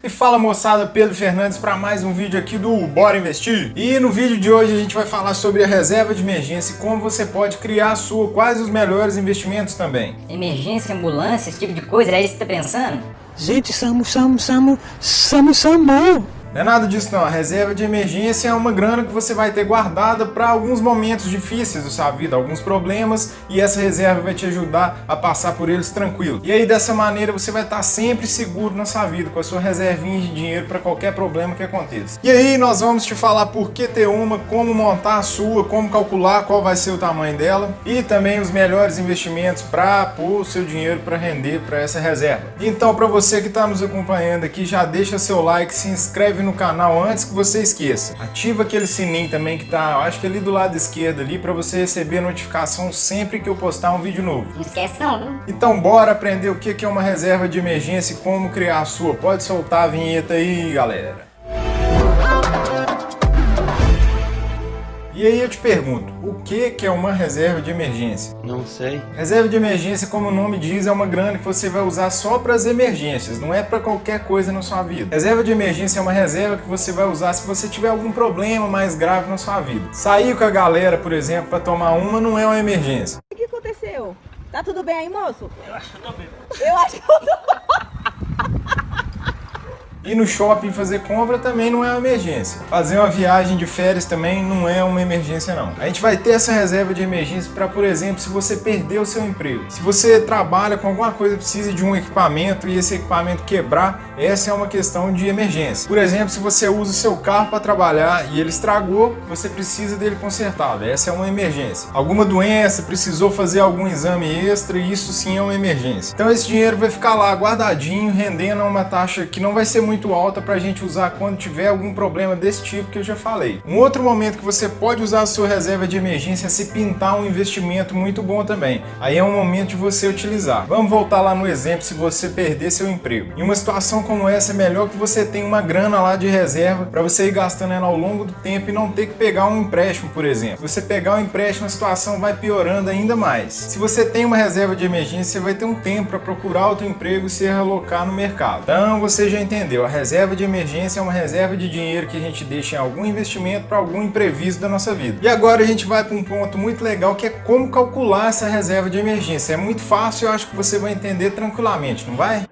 E fala moçada, Pedro Fernandes para mais um vídeo aqui do Bora Investir. E no vídeo de hoje a gente vai falar sobre a reserva de emergência e como você pode criar a sua, quais os melhores investimentos também. Emergência, ambulância, esse tipo de coisa, é isso que você tá pensando? Gente, Samu. Não é nada disso não, a reserva de emergência é uma grana que você vai ter guardada para alguns momentos difíceis da sua vida, alguns problemas, e essa reserva vai te ajudar a passar por eles tranquilo. E aí dessa maneira você vai estar sempre seguro na sua vida, com a sua reservinha de dinheiro para qualquer problema que aconteça. E aí nós vamos te falar por que ter uma, como montar a sua, como calcular qual vai ser o tamanho dela, e também os melhores investimentos para pôr o seu dinheiro para render para essa reserva. Então para você que está nos acompanhando aqui, já deixa seu like, se inscreve no canal antes que você esqueça. Ativa aquele sininho também que tá, acho que ali do lado esquerdo ali, para você receber a notificação sempre que eu postar um vídeo novo. Não esquece não, viu? Então bora aprender o que é uma reserva de emergência e como criar a sua. Pode soltar a vinheta aí, galera. E aí eu te pergunto, o que é uma reserva de emergência? Não sei. Reserva de emergência, como o nome diz, é uma grana que você vai usar só para as emergências, não é para qualquer coisa na sua vida. Reserva de emergência é uma reserva que você vai usar se você tiver algum problema mais grave na sua vida. Sair com a galera, por exemplo, para tomar uma não é uma emergência. O que aconteceu? Tá tudo bem aí, moço? Eu acho que eu tô bem. Eu acho que eu tô... Ir no shopping fazer compra também não é uma emergência. Fazer uma viagem de férias também não é uma emergência não. A gente vai ter essa reserva de emergência para, por exemplo, se você perder o seu emprego. Se você trabalha com alguma coisa, precisa de um equipamento e esse equipamento quebrar, essa é uma questão de emergência. Por exemplo, se você usa o seu carro para trabalhar e ele estragou, você precisa dele consertado. Essa é uma emergência. Alguma doença, precisou fazer algum exame extra, e isso sim é uma emergência. Então esse dinheiro vai ficar lá guardadinho, rendendo uma taxa que não vai ser muito alta para a gente usar quando tiver algum problema desse tipo que eu já falei. Um outro momento que você pode usar a sua reserva de emergência é se pintar um investimento muito bom também. Aí é um momento de você utilizar. Vamos voltar lá no exemplo, se você perder seu emprego. Em uma situação como essa, é melhor que você tenha uma grana lá de reserva para você ir gastando ela ao longo do tempo e não ter que pegar um empréstimo, por exemplo. Se você pegar um empréstimo, a situação vai piorando ainda mais. Se você tem uma reserva de emergência, você vai ter um tempo para procurar outro emprego e se realocar no mercado. Então você já entendeu. A reserva de emergência é uma reserva de dinheiro que a gente deixa em algum investimento para algum imprevisto da nossa vida. E agora a gente vai para um ponto muito legal, que é como calcular essa reserva de emergência. É muito fácil, eu acho que você vai entender tranquilamente, não vai?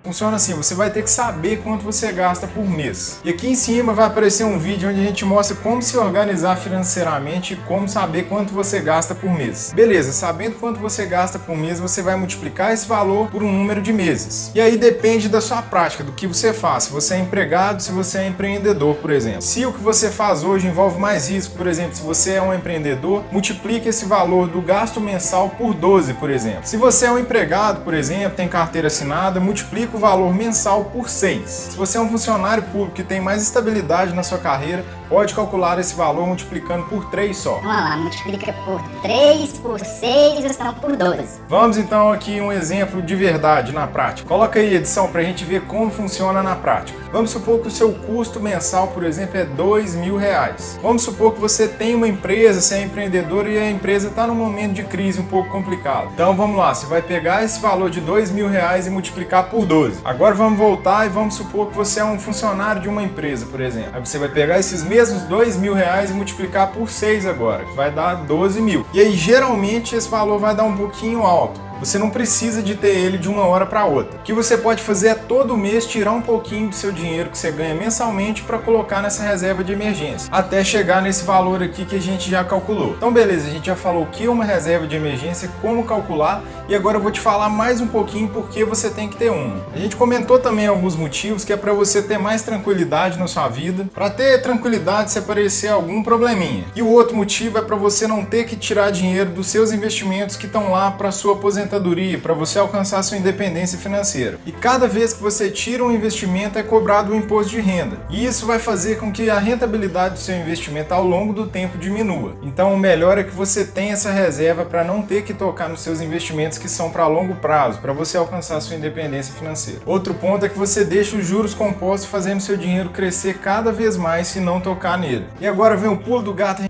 Funciona assim, você vai ter que saber quanto você gasta por mês. E aqui em cima vai aparecer um vídeo onde a gente mostra como se organizar financeiramente e como saber quanto você gasta por mês. Beleza, sabendo quanto você gasta por mês, você vai multiplicar esse valor por um número de meses. E aí depende da sua prática, do que você faz. Se você é empregado, se você é empreendedor, por exemplo. Se o que você faz hoje envolve mais risco, por exemplo, se você é um empreendedor, multiplique esse valor do gasto mensal por 12, por exemplo. Se você é um empregado, por exemplo, tem carteira assinada, multiplica o valor mensal por 6. Se você é um funcionário público que tem mais estabilidade na sua carreira, pode calcular esse valor multiplicando por 3 só. Vamos lá, multiplica por 3, por 6 ou senão por 12. Vamos então aqui um exemplo de verdade na prática. Coloca aí, edição, para a gente ver como funciona na prática. Vamos supor que o seu custo mensal, por exemplo, é R$2.000. Vamos supor que você tem uma empresa, você é empreendedor e a empresa está num momento de crise um pouco complicado. Então vamos lá, você vai pegar esse valor de R$2.000 e multiplicar por 12. Agora vamos voltar e vamos supor que você é um funcionário de uma empresa, por exemplo. Aí você vai pegar esses mesmos R$2.000 e multiplicar por 6 agora, que vai dar 12 mil. E aí geralmente esse valor vai dar um pouquinho alto. Você não precisa de ter ele de uma hora para outra. O que você pode fazer é todo mês tirar um pouquinho do seu dinheiro que você ganha mensalmente para colocar nessa reserva de emergência, até chegar nesse valor aqui que a gente já calculou. Então beleza, a gente já falou o que é uma reserva de emergência, como calcular, e agora eu vou te falar mais um pouquinho por que você tem que ter uma. A gente comentou também alguns motivos que é para você ter mais tranquilidade na sua vida, para ter tranquilidade se aparecer algum probleminha. E o outro motivo é para você não ter que tirar dinheiro dos seus investimentos que estão lá para sua aposentadoria, para você alcançar sua independência financeira. E cada vez que você tira um investimento é cobrado um imposto de renda. E isso vai fazer com que a rentabilidade do seu investimento ao longo do tempo diminua. Então o melhor é que você tenha essa reserva para não ter que tocar nos seus investimentos que são para longo prazo, para você alcançar sua independência financeira. Outro ponto é que você deixa os juros compostos fazendo seu dinheiro crescer cada vez mais se não tocar nele. E agora vem o pulo do gato.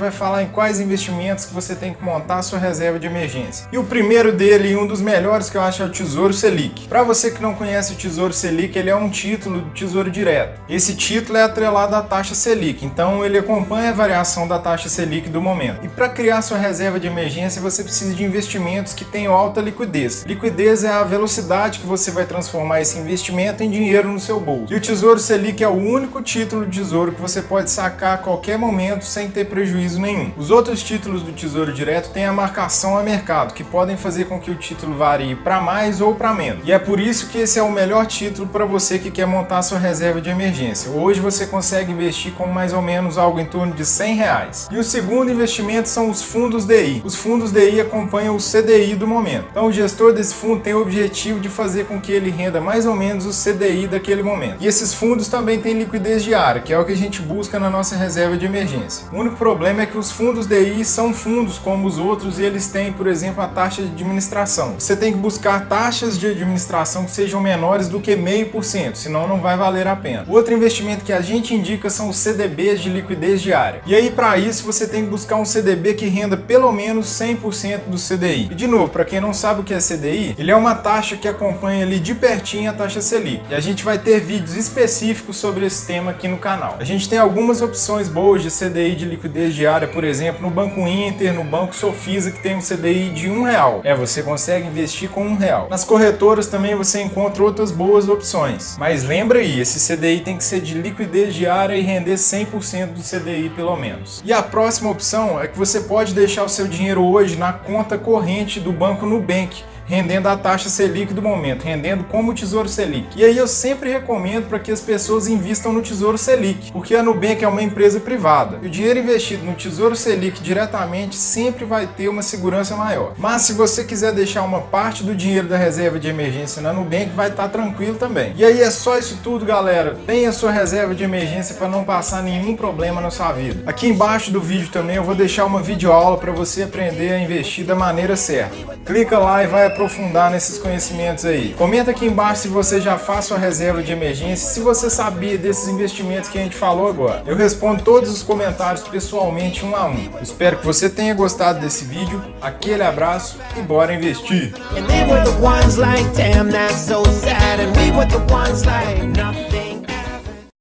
vai falar em quais investimentos que você tem que montar a sua reserva de emergência. E o primeiro dele, e um dos melhores que eu acho, é o Tesouro Selic. Para você que não conhece o Tesouro Selic, ele é um título do Tesouro Direto. Esse título é atrelado à taxa Selic, então ele acompanha a variação da taxa Selic do momento. E para criar sua reserva de emergência, você precisa de investimentos que tenham alta liquidez. Liquidez é a velocidade que você vai transformar esse investimento em dinheiro no seu bolso. E o Tesouro Selic é o único título de tesouro que você pode sacar a qualquer momento sem ter prejuízo nenhum. Os outros títulos do Tesouro Direto têm a marcação a mercado, que podem fazer com que o título varie para mais ou para menos. E é por isso que esse é o melhor título para você que quer montar sua reserva de emergência. Hoje você consegue investir com mais ou menos algo em torno de R$100. E o segundo investimento são os fundos DI. Os fundos DI acompanham o CDI do momento. Então o gestor desse fundo tem o objetivo de fazer com que ele renda mais ou menos o CDI daquele momento. E esses fundos também têm liquidez diária, que é o que a gente busca na nossa reserva de emergência. O único problema é que os fundos DI são fundos como os outros e eles têm, por exemplo, a taxa de administração. Você tem que buscar taxas de administração que sejam menores do que 0,5%, senão não vai valer a pena. O outro investimento que a gente indica são os CDBs de liquidez diária. E aí, para isso, você tem que buscar um CDB que renda pelo menos 100% do CDI. E de novo, para quem não sabe o que é CDI, ele é uma taxa que acompanha ali de pertinho a taxa Selic. E a gente vai ter vídeos específicos sobre esse tema aqui no canal. A gente tem algumas opções boas de CDI de liquidez diária, por exemplo, no Banco Inter, no Banco Sofisa, que tem um CDI de R$1. Você consegue investir com R$1. Nas corretoras também você encontra outras boas opções. Mas lembra aí, esse CDI tem que ser de liquidez diária e render 100% do CDI pelo menos. E a próxima opção é que você pode deixar o seu dinheiro hoje na conta corrente do Banco Nubank, rendendo a taxa Selic do momento, rendendo como o Tesouro Selic. E aí eu sempre recomendo para que as pessoas invistam no Tesouro Selic, porque a Nubank é uma empresa privada. E o dinheiro investido no Tesouro Selic diretamente sempre vai ter uma segurança maior. Mas se você quiser deixar uma parte do dinheiro da reserva de emergência na Nubank, vai estar tranquilo também. E aí é só isso tudo, galera. Tenha a sua reserva de emergência para não passar nenhum problema na sua vida. Aqui embaixo do vídeo também eu vou deixar uma videoaula para você aprender a investir da maneira certa. Clica lá e vai aprofundar nesses conhecimentos aí. Comenta aqui embaixo se você já faz sua reserva de emergência, se você sabia desses investimentos que a gente falou agora. Eu respondo todos os comentários pessoalmente um a um. Espero que você tenha gostado desse vídeo. Aquele abraço e bora investir! And they were the ones like, damn, that's so sad. And we were the ones like, nothing.